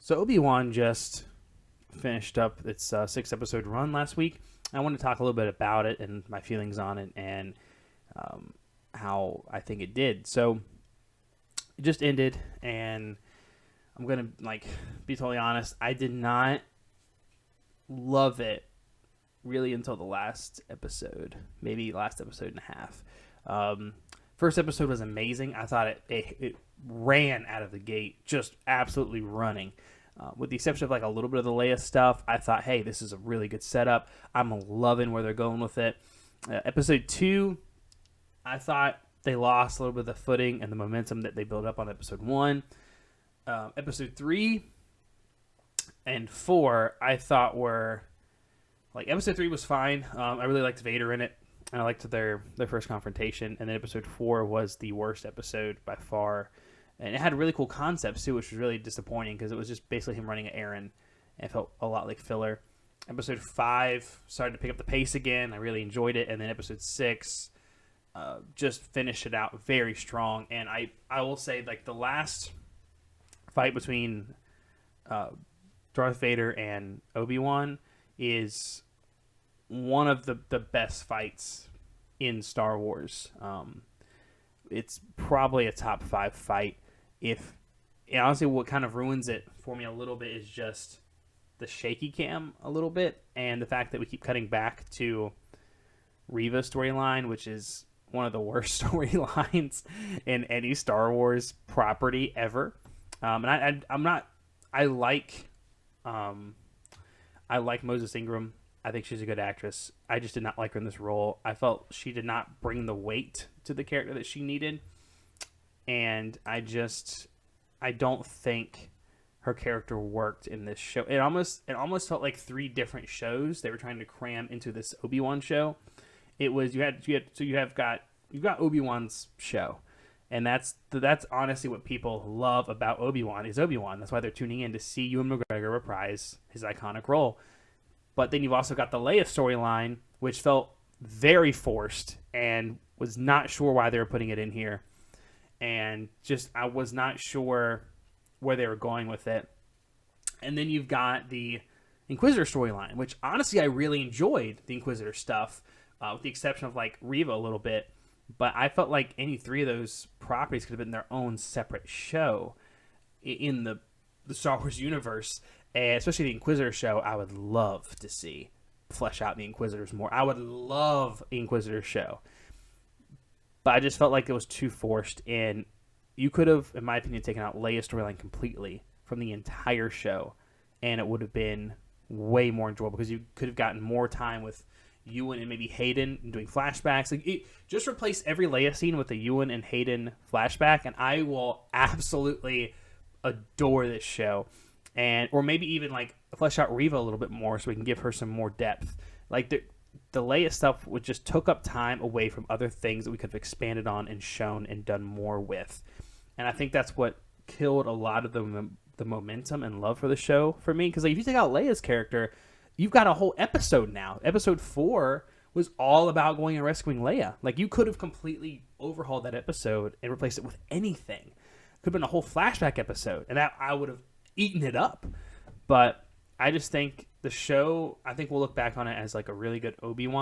So Obi-Wan just finished up its 6 episode run last week. I want to talk a little bit about it and my feelings on it and um, how I think it did. So it just ended, and I'm gonna be totally honest. I did not love it really until the last episode, maybe last episode and a half. Um, First episode was amazing. I thought it ran out of the gate, just absolutely running. With the exception of a little bit of the Leia stuff, I thought, hey, this is a really good setup. I'm loving where they're going with it. Episode 2, I thought they lost a little bit of the footing and the momentum that they built up on episode 1. Episode 3 and 4, I thought were episode 3 was fine. I really liked Vader in it. I liked their first confrontation, and then episode 4 was the worst episode by far. And it had really cool concepts too, which was really disappointing because it was just basically him running an errand, and it felt a lot like filler. Episode 5 started to pick up the pace again. I really enjoyed it, and then episode 6 just finished it out very strong. And I will say the last fight between Darth Vader and Obi-Wan is one of the best fights in Star Wars. It's probably a top 5 fight. Honestly, what kind of ruins it for me a little bit is just the shaky cam a little bit, and the fact that we keep cutting back to Reva's storyline, which is one of the worst storylines in any Star Wars property ever. And I like Moses Ingram. I think she's a good actress. I just did not like her in this role. I felt she did not bring the weight to the character that she needed. And I don't think her character worked in this show. It almost felt like 3 different shows they were trying to cram into this Obi-Wan show. It was you've got Obi-Wan's show. And that's honestly what people love about Obi-Wan is Obi-Wan. That's why they're tuning in to see Ewan McGregor reprise his iconic role. But then you've also got the Leia storyline, which felt very forced and was not sure why they were putting it in here. And I was not sure where they were going with it. And then you've got the Inquisitor storyline, which honestly I really enjoyed the Inquisitor stuff, with the exception of Reva a little bit. But I felt like any 3 of those properties could have been their own separate show in the Star Wars universe. And especially the Inquisitor show, I would love to see flesh out the Inquisitors more. I would love the Inquisitor show. But I just felt like it was too forced. And you could have, in my opinion, taken out Leia's storyline completely from the entire show. And it would have been way more enjoyable because you could have gotten more time with Ewan and maybe Hayden doing flashbacks. Just replace every Leia scene with a Ewan and Hayden flashback, and I will absolutely adore this show. Or maybe even flesh out Reva a little bit more so we can give her some more depth. The Leia stuff just took up time away from other things that we could have expanded on and shown and done more with. And I think that's what killed a lot of the momentum and love for the show for me. Because if you take out Leia's character, you've got a whole episode now. Episode 4 was all about going and rescuing Leia. You could have completely overhauled that episode and replaced it with anything. Could have been a whole flashback episode, and that I would have eaten it up. But I just think the show, I think we'll look back on it as a really good Obi-Wan